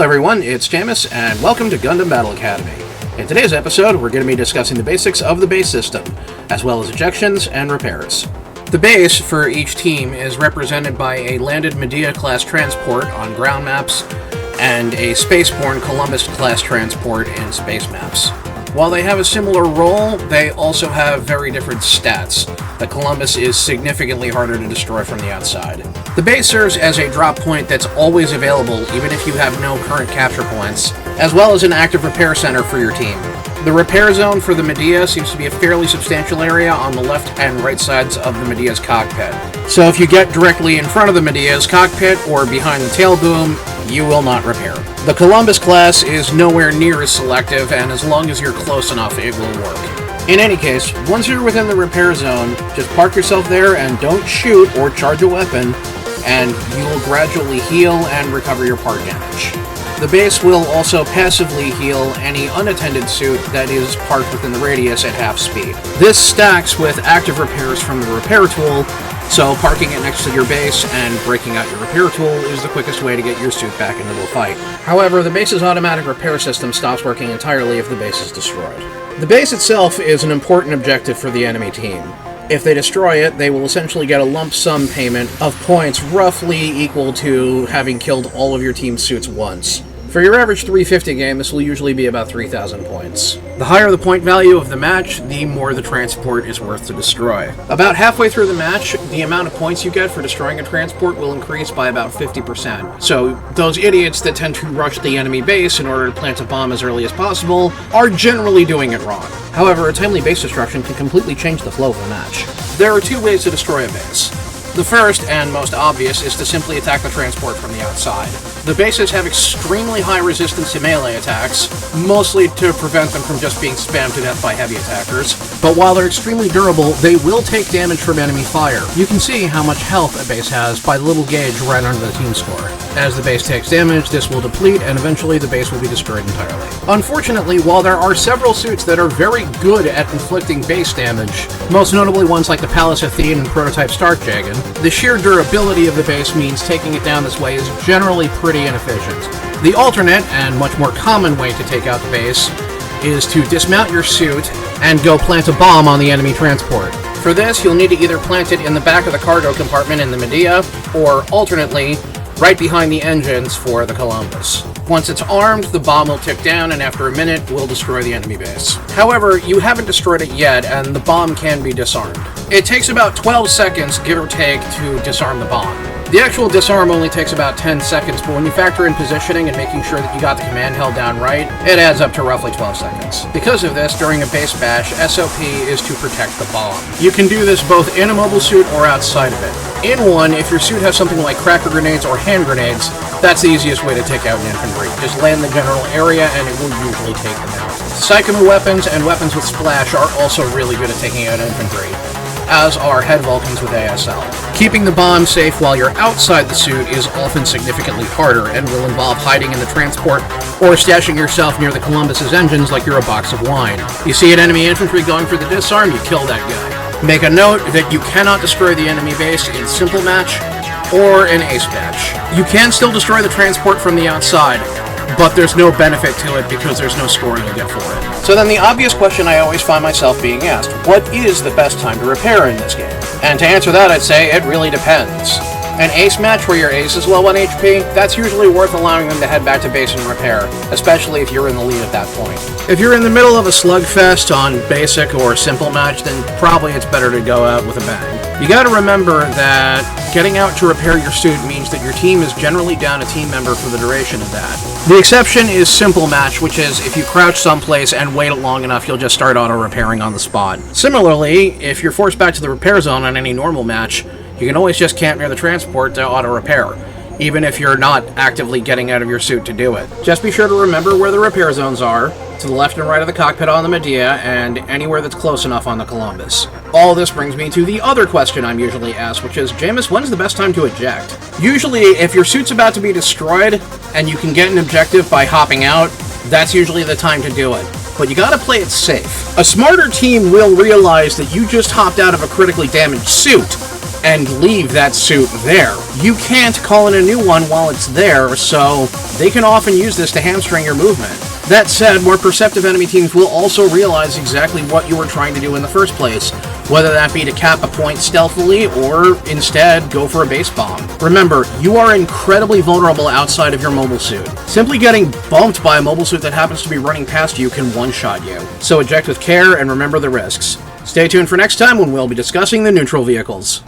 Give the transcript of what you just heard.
Hello everyone, it's Jaimas, and welcome to Gundam Battle Academy. In today's episode, we're going to be discussing the basics of the base system, as well as ejections and repairs. The base for each team is represented by a landed Medea-class transport on ground maps, and a spaceborne Columbus-class transport in space maps. While they have a similar role, they also have very different stats. The Columbus is significantly harder to destroy from the outside. The base serves as a drop point that's always available, even if you have no current capture points, as well as an active repair center for your team. The repair zone for the Medea seems to be a fairly substantial area on the left and right sides of the Medea's cockpit. So if you get directly in front of the Medea's cockpit or behind the tail boom, you will not repair. The Columbus class is nowhere near as selective, and as long as you're close enough, it will work. In any case, once you're within the repair zone, just park yourself there and don't shoot or charge a weapon, and you will gradually heal and recover your part damage. The base will also passively heal any unattended suit that is parked within the radius at half speed. This stacks with active repairs from the repair tool, so parking it next to your base and breaking out your repair tool is the quickest way to get your suit back into the fight. However, the base's automatic repair system stops working entirely if the base is destroyed. The base itself is an important objective for the enemy team. If they destroy it, they will essentially get a lump sum payment of points roughly equal to having killed all of your team's suits once. For your average 350 game, this will usually be about 3,000 points. The higher the point value of the match, the more the transport is worth to destroy. About halfway through the match, the amount of points you get for destroying a transport will increase by about 50%. So those idiots that tend to rush the enemy base in order to plant a bomb as early as possible are generally doing it wrong. However, a timely base destruction can completely change the flow of a match. There are two ways to destroy a base. The first, and most obvious, is to simply attack the transport from the outside. The bases have extremely high resistance to melee attacks, mostly to prevent them from just being spammed to death by heavy attackers, but while they're extremely durable, they will take damage from enemy fire. You can see how much health a base has by the little gauge right under the team score. As the base takes damage, this will deplete, and eventually the base will be destroyed entirely. Unfortunately, while there are several suits that are very good at inflicting base damage, most notably ones like the Palace Athene and Prototype Starkjagen, the sheer durability of the base means taking it down this way is generally pretty inefficient. The alternate, and much more common way to take out the base, is to dismount your suit and go plant a bomb on the enemy transport. For this, you'll need to either plant it in the back of the cargo compartment in the Medea, or alternately, right behind the engines for the Columbus. Once it's armed, the bomb will tick down, and after a minute, will destroy the enemy base. However, you haven't destroyed it yet, and the bomb can be disarmed. It takes about 12 seconds, give or take, to disarm the bomb. The actual disarm only takes about 10 seconds, but when you factor in positioning and making sure that you got the command held down right, it adds up to roughly 12 seconds. Because of this, during a base bash, SOP is to protect the bomb. You can do this both in a mobile suit or outside of it. In one, if your suit has something like cracker grenades or hand grenades, that's the easiest way to take out an infantry. Just land the general area and it will usually take them out. Psychomu weapons and weapons with splash are also really good at taking out infantry, as are head Vulcans with ASL. Keeping the bomb safe while you're outside the suit is often significantly harder and will involve hiding in the transport or stashing yourself near the Columbus's engines like you're a box of wine. You see an enemy infantry going for the disarm, you kill that guy. Make a note that you cannot destroy the enemy base in simple match or in ace match. You can still destroy the transport from the outside, but there's no benefit to it because there's no scoring you get for it. So then the obvious question I always find myself being asked, what is the best time to repair in this game? And to answer that, I'd say it really depends. An ace match where your ace is low on HP, that's usually worth allowing them to head back to base and repair, especially if you're in the lead at that point. If you're in the middle of a slugfest on basic or simple match, then probably it's better to go out with a bang. You gotta remember that getting out to repair your suit means that your team is generally down a team member for the duration of that. The exception is simple match, which is if you crouch someplace and wait long enough, you'll just start auto-repairing on the spot. Similarly, if you're forced back to the repair zone on any normal match, you can always just camp near the transport to auto-repair, even if you're not actively getting out of your suit to do it. Just be sure to remember where the repair zones are, to the left and right of the cockpit on the Medea, and anywhere that's close enough on the Columbus. All this brings me to the other question I'm usually asked, which is, Jaimas, when's the best time to eject? Usually, if your suit's about to be destroyed, and you can get an objective by hopping out, that's usually the time to do it. But you gotta play it safe. A smarter team will realize that you just hopped out of a critically damaged suit, and leave that suit there. You can't call in a new one while it's there, so they can often use this to hamstring your movement. That said, more perceptive enemy teams will also realize exactly what you were trying to do in the first place, whether that be to cap a point stealthily or instead go for a base bomb. Remember, you are incredibly vulnerable outside of your mobile suit. Simply getting bumped by a mobile suit that happens to be running past you can one-shot you. So eject with care and remember the risks. Stay tuned for next time when we'll be discussing the neutral vehicles.